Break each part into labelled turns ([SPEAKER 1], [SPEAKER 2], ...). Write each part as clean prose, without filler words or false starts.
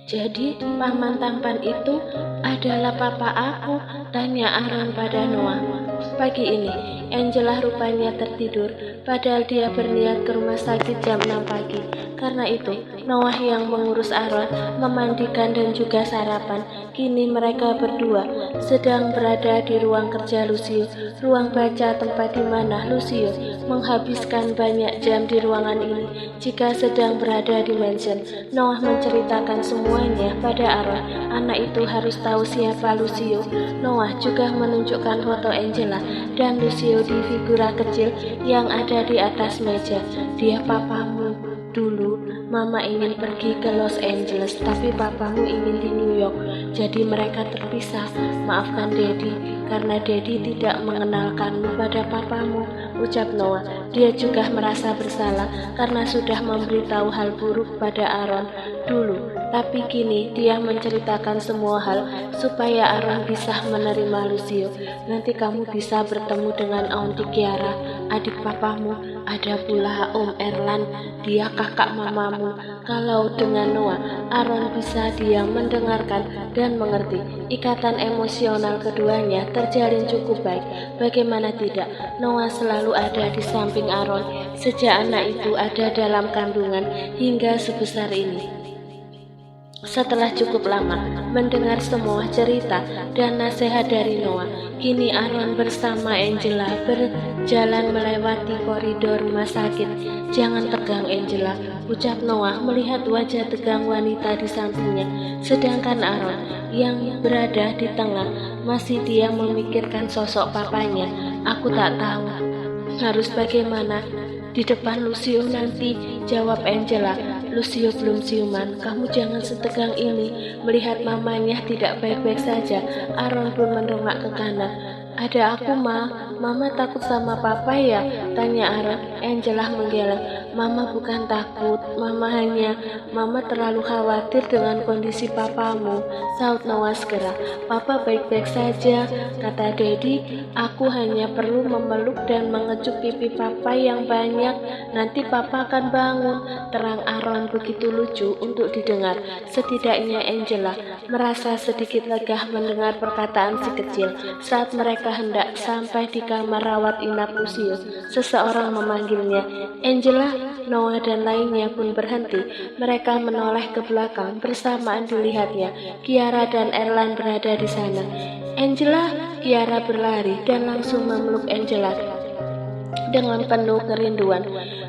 [SPEAKER 1] Jadi paman tampan itu adalah papa aku, tanya Aaron pada Noah. Pagi ini, Angela rupanya tertidur, padahal dia berniat ke rumah sakit jam 6 pagi. Karena itu, Noah yang mengurus Aaron, memandikan dan juga sarapan. Kini mereka berdua sedang berada di ruang kerja Lucio, ruang baca tempat di mana Lucio menghabiskan banyak jam di ruangan ini. Jika sedang berada di mansion, Noah menceritakan semuanya pada Aaron. Anak itu harus tahu siapa Lucio. Noah juga menunjukkan foto Angela dan Lucio di figura kecil yang ada di atas meja. Dia papamu. Dulu, Mama ingin pergi ke Los Angeles, tapi papamu ingin di New York. Jadi mereka terpisah. Maafkan Daddy, karena Daddy tidak mengenalkanmu pada papamu, ucap Noah. Dia juga merasa bersalah karena sudah memberitahu hal buruk pada Aaron dulu. Tapi kini dia menceritakan semua hal supaya Aaron bisa menerima Lucio. Nanti kamu bisa bertemu dengan Auntie Kiara, adik papamu. Ada pula Om Erlan, dia kakak mamamu. Kalau dengan Noah, Aaron bisa diam mendengarkan dan mengerti. Ikatan emosional keduanya terjalin cukup baik. Bagaimana tidak, Noah selalu ada di samping Aaron sejak anak itu ada dalam kandungan hingga sebesar ini. Setelah cukup lama mendengar semua cerita dan nasihat dari Noah, kini Aaron bersama Angela berjalan melewati koridor rumah sakit. Jangan tegang Angela, ucap Noah melihat wajah tegang wanita di sampingnya. Sedangkan Aaron yang berada di tengah masih diam memikirkan sosok papanya. Aku tak tahu harus bagaimana di depan Lucio nanti, jawab Angela. Lucio belum siuman, kamu jangan setegang ini. Melihat mamanya tidak baik-baik saja, Aaron pun mendongak ke kanan. Ada aku, Mama takut sama papa ya? Tanya Aaron. Angela menggeleng. Mama bukan takut, Mama terlalu khawatir dengan kondisi papamu, saut Noah segera. Papa baik-baik saja, kata Daddy. Aku hanya perlu memeluk dan mengecup pipi papa yang banyak. Nanti papa akan bangun, terang Aaron begitu lucu untuk didengar. Setidaknya Angela merasa sedikit lega mendengar perkataan si kecil. Saat mereka hendak sampai di kamar rawat inap Lucio, seseorang memanggilnya. Angela, Noah dan lainnya pun berhenti. Mereka menoleh ke belakang. Bersamaan dilihatnya, Kiara dan Erlan berada di sana. Angela, Kiara berlari dan langsung memeluk Angela dengan penuh kerinduan.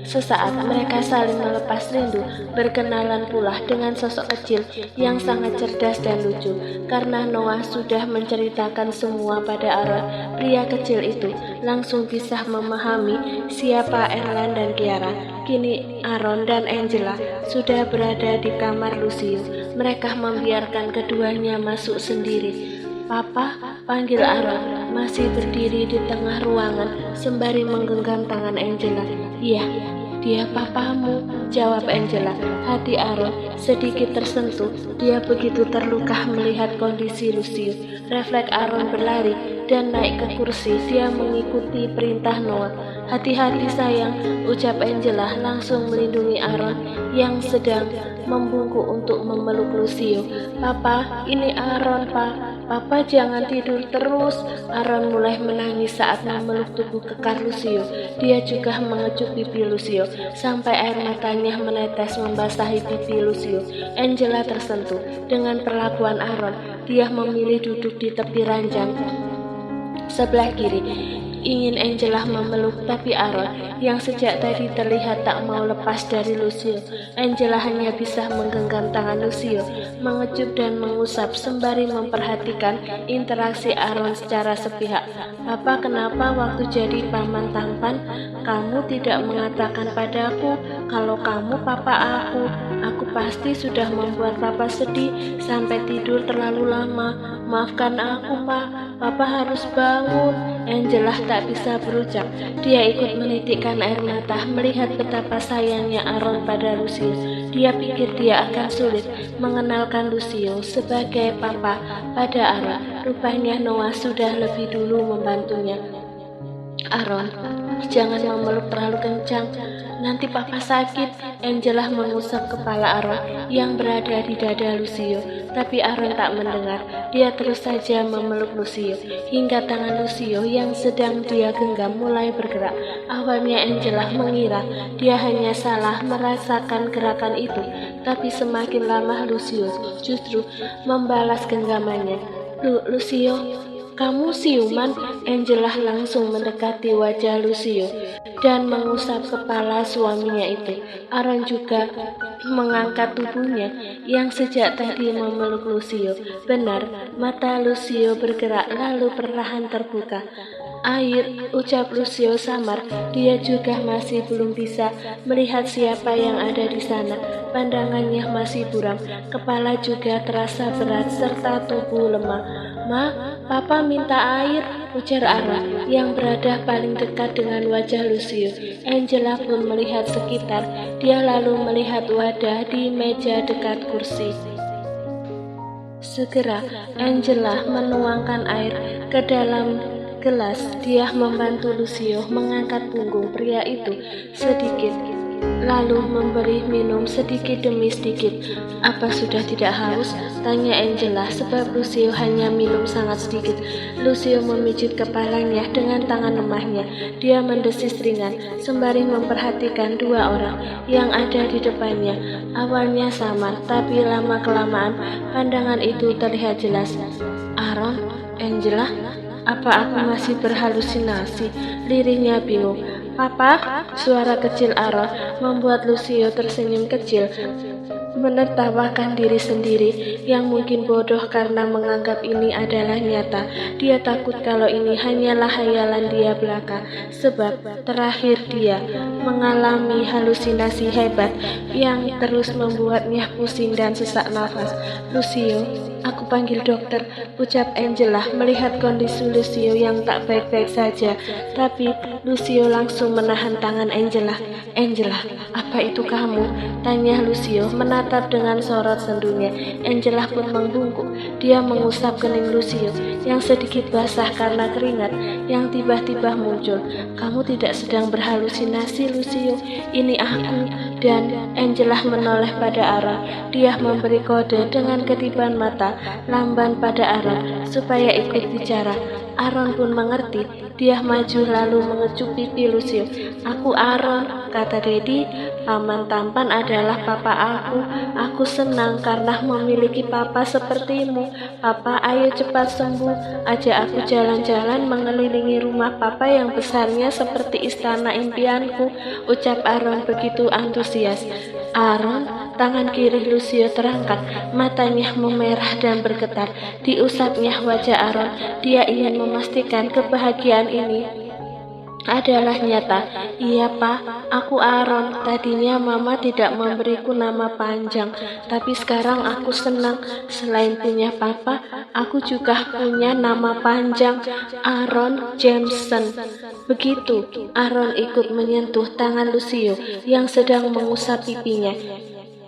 [SPEAKER 1] Sesaat mereka saling melepas rindu, berkenalan pula dengan sosok kecil yang sangat cerdas dan lucu. Karena Noah sudah menceritakan semua pada Aaron, pria kecil itu langsung bisa memahami siapa Erlan dan Kiara. Kini Aaron dan Angela sudah berada di kamar Lucio. Mereka membiarkan keduanya masuk sendiri. Papa, panggil Aaron, masih berdiri di tengah ruangan sembari menggenggam tangan Angela. Iya, dia papamu, jawab Angela. Hati Aaron sedikit tersentuh. Dia begitu terluka melihat kondisi Lucio. Refleks Aaron berlari dan naik ke kursi. Dia mengikuti perintah Noah. Hati-hati sayang, ucap Angela langsung melindungi Aaron yang sedang membungkuk untuk memeluk Lucio. Papa, ini Aaron, Papa jangan tidur terus. Aaron mulai menangis saat memeluk tubuh kekar Lucio. Dia juga mengecup pipi Lucio sampai air matanya menetes membasahi pipi Lucio. Angela tersentuh dengan perlakuan Aaron. Dia memilih duduk di tepi ranjang sebelah kiri. Ingin Angela memeluk, tapi Aaron yang sejak tadi terlihat tak mau lepas dari Lucio. Angela hanya bisa menggenggam tangan Lucio, mengecup dan mengusap sembari memperhatikan interaksi Aaron secara sepihak. Papa, kenapa waktu jadi paman tampan kamu tidak mengatakan padaku kalau kamu papa aku? Aku pasti sudah membuat papa sedih sampai tidur terlalu lama. Maafkan aku, Papa harus bangun. Angela tak bisa berucap. Dia ikut menitikkan air mata melihat betapa sayangnya Aaron pada Lucio. Dia pikir dia akan sulit mengenalkan Lucio sebagai papa pada Aaron. Rupanya Noah sudah lebih dulu membantunya. Aaron, jangan memeluk terlalu kencang. Nanti papa sakit. Angela mengusap kepala Aaron yang berada di dada Lucio, tapi Aaron tak mendengar. Dia terus saja memeluk Lucio, hingga tangan Lucio yang sedang dia genggam mulai bergerak. Awalnya Angela mengira dia hanya salah merasakan gerakan itu, tapi semakin lama Lucio justru membalas genggamannya. Lucio, kamu siuman? Angela langsung mendekati wajah Lucio dan mengusap kepala suaminya itu. Aaron juga mengangkat tubuhnya yang sejak tadi memeluk Lucio. Benar, mata Lucio bergerak lalu perlahan terbuka. Air, ucap Lucio samar. Dia juga masih belum bisa melihat siapa yang ada di sana. Pandangannya masih buram, kepala juga terasa berat serta tubuh lemah. Ma, papa minta air, ujar Aaron yang berada paling dekat dengan wajah Lucio. Angela pun melihat sekitar. Dia lalu melihat wadah di meja dekat kursi. Segera Angela menuangkan air ke dalam gelas. Dia membantu Lucio mengangkat punggung pria itu sedikit, lalu memberi minum sedikit demi sedikit. Apa sudah tidak haus? Tanya Angela, sebab Lucio hanya minum sangat sedikit. Lucio memijit kepalanya dengan tangan lemahnya. Dia mendesis ringan sembari memperhatikan dua orang yang ada di depannya. Awalnya samar, tapi lama-kelamaan pandangan itu terlihat jelas. Aaron, Angela, apa aku masih berhalusinasi? Lirihnya bingung. Papa, suara kecil Aaron membuat Lucio tersenyum kecil, menertawakan diri sendiri yang mungkin bodoh karena menganggap ini adalah nyata. Dia takut kalau ini hanyalah hayalan dia belaka, sebab terakhir dia mengalami halusinasi hebat yang terus membuatnya pusing dan sesak nafas. Lucio, aku panggil dokter, ucap Angela melihat kondisi Lucio yang tak baik-baik saja. Tapi Lucio langsung menahan tangan Angela. Angela, apa itu kamu? Tanya Lucio menatap dengan sorot sendunya. Angela pun membungkuk. Dia mengusap kening Lucio yang sedikit basah karena keringat yang tiba-tiba muncul. Kamu tidak sedang berhalusinasi, Lucio. Ini aku. Dan Angela menoleh pada Aaron. Dia memberi kode dengan kedipan mata lamban pada Aaron supaya ikut bicara. Aaron pun mengerti. Dia maju lalu mengecup pipi Lucio. Aku Aaron, kata Daddy. Paman tampan adalah papa aku. Aku senang karena memiliki papa sepertimu. Papa, ayo cepat sembuh. Ajak aku jalan-jalan mengelilingi rumah papa yang besarnya seperti istana impianku, ucap Aaron begitu antusias. Aaron, tangan kiri Lucio terangkat, matanya memerah dan bergetar. Diusapnya wajah Aaron. Dia ingin memastikan kebahagiaan ini adalah nyata. Iya Pak, aku Aaron. Tadinya Mama tidak memberiku nama panjang, tapi sekarang aku senang. Selain punya Papa, aku juga punya nama panjang, Aaron Jameson. Begitu, Aaron ikut menyentuh tangan Lucio yang sedang mengusap pipinya.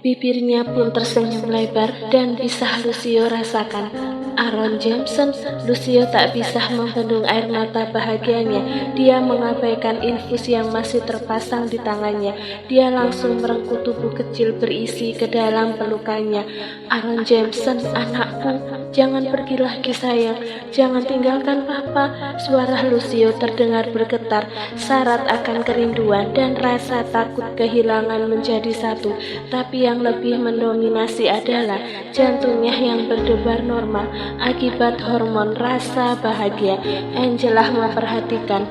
[SPEAKER 1] Bibirnya pun tersenyum lebar dan bisa Lucio rasakan. Aaron Jameson, Lucio tak bisa membendung air mata bahagianya. Dia mengabaikan infus yang masih terpasang di tangannya. Dia langsung merengkuh tubuh kecil berisi ke dalam pelukannya. Aaron Jameson, anakku, jangan pergi lagi sayang. Jangan tinggalkan Papa. Suara Lucio terdengar bergetar, syarat akan kerinduan dan rasa takut kehilangan menjadi satu. Tapi yang lebih mendominasi adalah jantungnya yang berdebar normal akibat hormon rasa bahagia. Angela memperhatikan.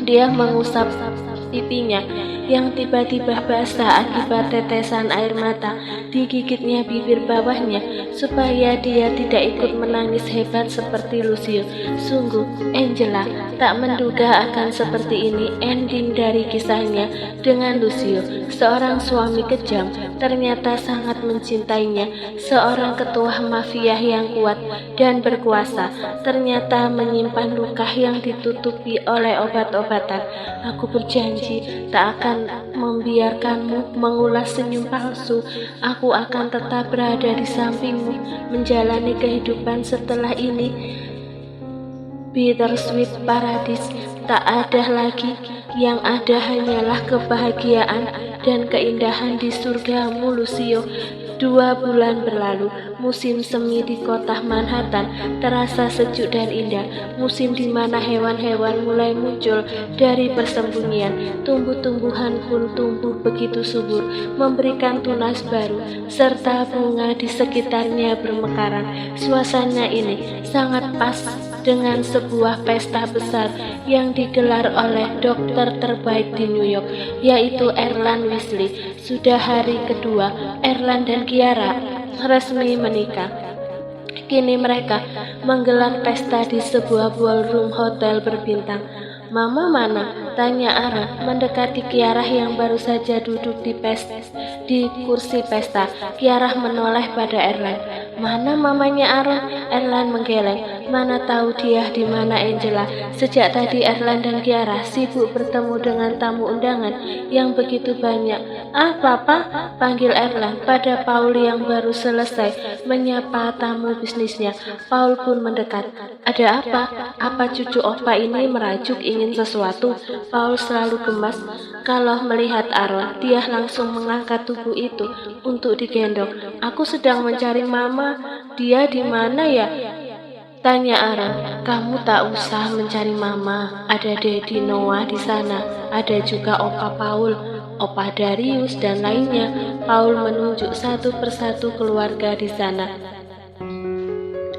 [SPEAKER 1] Dia mengusap pipinya yang tiba-tiba basah akibat tetesan air mata. Digigitnya bibir bawahnya supaya dia tidak ikut menangis hebat seperti Lucio. Sungguh, Angela tak menduga akan seperti ini ending dari kisahnya dengan Lucio. Seorang suami kejam ternyata sangat mencintainya. Seorang ketua mafia yang kuat dan berkuasa ternyata menyimpan luka yang ditutupi oleh obat-obatan. Aku berjanji tak akan membiarkanmu mengulas senyum palsu. Aku akan tetap berada di sampingmu menjalani kehidupan setelah ini. Bittersweet Paradise, tak ada lagi Yang ada hanyalah kebahagiaan dan keindahan di surgamu, Lucio. 2 bulan berlalu, musim semi di kota Manhattan terasa sejuk dan indah. Musim di mana hewan-hewan mulai muncul dari persembunyian. Tumbuh-tumbuhan pun tumbuh begitu subur, memberikan tunas baru, serta bunga di sekitarnya bermekaran. Suasana ini sangat pas dengan sebuah pesta besar yang digelar oleh dokter terbaik di New York, yaitu Erland Weasley. Sudah hari kedua, Erland dan Kiara resmi menikah. Kini mereka menggelar pesta di sebuah ballroom hotel berbintang. "Mama mana?" tanya Aaron mendekati Kiara yang baru saja duduk di kursi pesta. Kiara menoleh pada Erland. "Mana mamanya Aaron?" Erland menggeleng. Mana tahu dia di mana Angela. Sejak tadi Erland dan Kiara sibuk bertemu dengan tamu undangan yang begitu banyak. "Ah, Papa," panggil Erland pada Paul yang baru selesai menyapa tamu bisnisnya. Paul pun mendekat. "Ada apa? Apa cucu opa ini merajuk ingin sesuatu?" Paul selalu gemas kalau melihat Aaron. Dia langsung mengangkat tubuh itu untuk digendong. "Aku sedang mencari mama. Dia di mana ya?" tanya Aaron. "Kamu tak usah mencari mama. Ada Daddy Noah di sana. Ada juga Opa Paul, Opa Darius, dan lainnya." Paul menunjuk satu persatu keluarga di sana.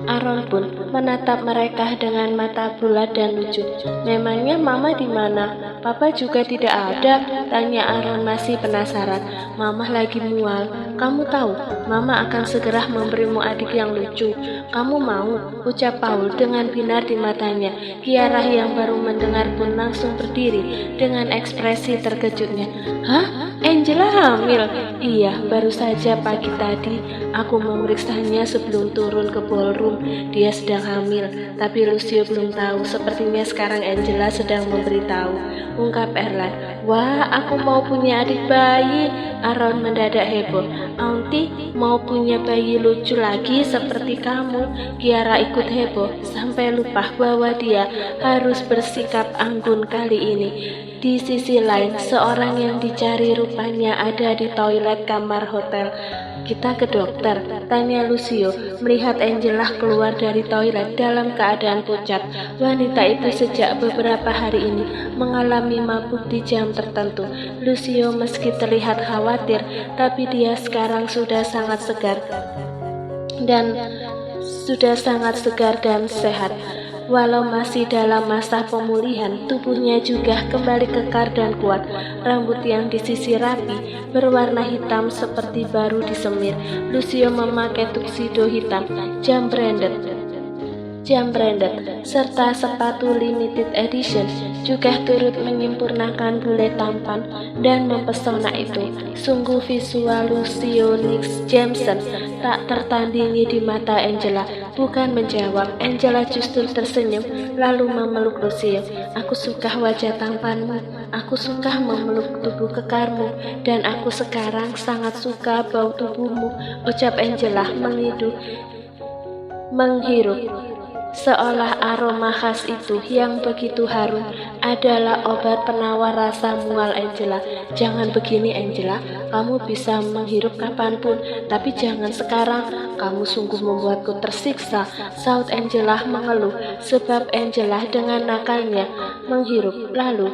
[SPEAKER 1] Aaron pun menatap mereka dengan mata bulat dan lucu. "Memangnya mama di mana? Papa juga tidak ada?" tanya Aaron masih penasaran. "Mama lagi mual. Kamu tahu, mama akan segera memberimu adik yang lucu. Kamu mau?" ucap Paul dengan binar di matanya. Kiara yang baru mendengar pun langsung berdiri dengan ekspresi terkejutnya. "Hah? Angela hamil?" "Iya, baru saja pagi tadi. Aku memeriksanya sebelum turun ke ballroom. Dia sedang hamil, tapi Lucio belum tahu. Sepertinya sekarang Angela sedang memberitahu," ungkap Erland. "Wah, aku mau punya adik bayi." Aaron mendadak heboh. "Auntie mau punya bayi lucu lagi seperti kamu." Kiara ikut heboh sampai lupa bahwa dia harus bersikap anggun kali ini. Di sisi lain, seorang yang dicari rupanya ada di toilet kamar hotel. "Kita ke dokter?" tanya Lucio melihat Angela keluar dari toilet dalam keadaan pucat. Wanita itu sejak beberapa hari ini mengalami mabuk di jam tertentu. Lucio meski terlihat khawatir, tapi dia sekarang sudah sangat segar dan sehat. Walau masih dalam masa pemulihan, tubuhnya juga kembali kekar dan kuat. Rambut yang disisir rapi, berwarna hitam seperti baru disemir. Lucio memakai tuxedo hitam, jam branded, serta sepatu limited edition juga turut menyempurnakan bule tampan dan mempesona itu. Sungguh visual Lucio Nix Jameson tak tertandingi di mata Angela. Bukan menjawab, Angela justru tersenyum lalu memeluk Lucio. "Aku suka wajah tampanmu, aku suka memeluk tubuh kekarmu, dan aku sekarang sangat suka bau tubuhmu," ucap Angela menghirup. Seolah aroma khas itu yang begitu harum adalah obat penawar rasa mual Angela. "Jangan begini Angela, kamu bisa menghirup kapanpun, tapi jangan sekarang. Kamu sungguh membuatku tersiksa," saut Angela mengeluh, sebab Angela dengan nakalnya menghirup. Lalu,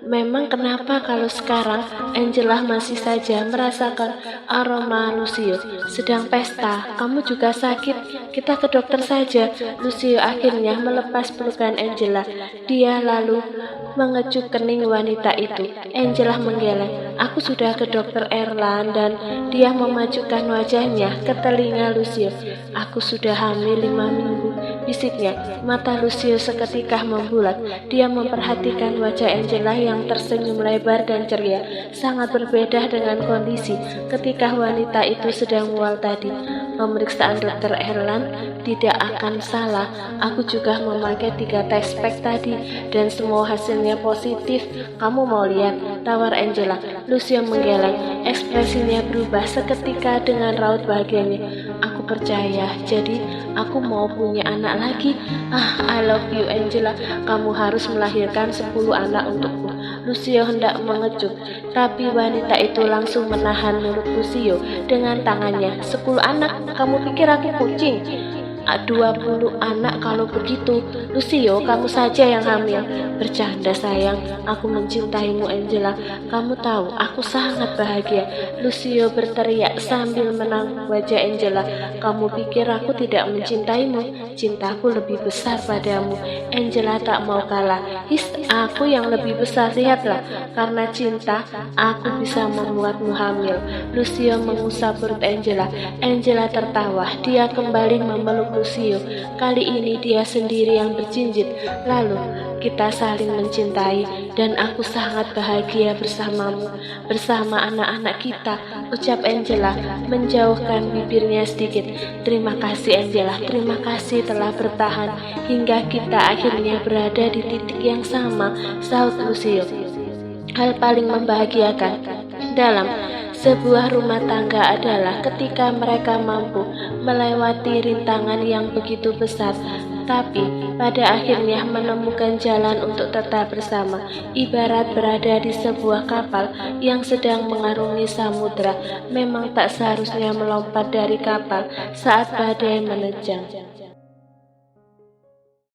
[SPEAKER 1] memang kenapa kalau sekarang Angela masih saja merasakan aroma Lucio? "Sedang pesta, kamu juga sakit. Kita ke dokter saja." Lucio akhirnya melepas pelukan Angela. Dia lalu mengecup kening wanita itu. Angela menggeleng. "Aku sudah ke dokter Erland," dan dia memajukan wajahnya ke telinga Lucio. "Aku sudah hamil 5 minggu, bisiknya. Mata Lucio seketika membulat. Dia memperhatikan wajah Angela yang tersenyum lebar dan ceria. Sangat berbeda dengan kondisi ketika wanita itu sedang mual tadi. "Pemeriksaan dokter Erland tidak akan salah. Aku juga memakai 3 tes pack tadi dan semua hasilnya positif. Kamu mau lihat?" tawar Angela. Lucio menggeleng, ekspresinya berubah seketika dengan raut bahagianya. Aku percaya, jadi aku mau punya anak lagi. I love you Angela, kamu harus melahirkan 10 anak untukku. Lucio hendak mengecup, tapi wanita itu langsung menahan mulut Lucio dengan tangannya. 10 anak? Kamu pikir aku kucing? 20 anak kalau begitu. Lucio, kamu saja yang hamil. Bercanda sayang, aku mencintaimu Angela. Kamu tahu, aku sangat bahagia. Lucio berteriak sambil menang wajah Angela. Kamu pikir aku tidak mencintaimu? Cintaku lebih besar padamu. Angela tak mau kalah. Aku yang lebih besar, lihatlah. Karena cinta, aku bisa membuatmu hamil. Lucio mengusap perut Angela. Angela tertawa. Dia kembali memeluk Lucio. Kali ini dia sendiri yang berjinjit. Lalu kita saling mencintai dan aku sangat bahagia bersamamu, bersama anak-anak kita, ucap Angela menjauhkan bibirnya sedikit. Terima kasih Angela, terima kasih telah bertahan hingga kita akhirnya berada di titik yang sama, sahut Lucio. Hal paling membahagiakan dalam sebuah rumah tangga adalah ketika mereka mampu melewati rintangan yang begitu besar, tapi pada akhirnya menemukan jalan untuk tetap bersama. Ibarat berada di sebuah kapal yang sedang mengarungi samudera, memang tak seharusnya melompat dari kapal saat badai menerjang.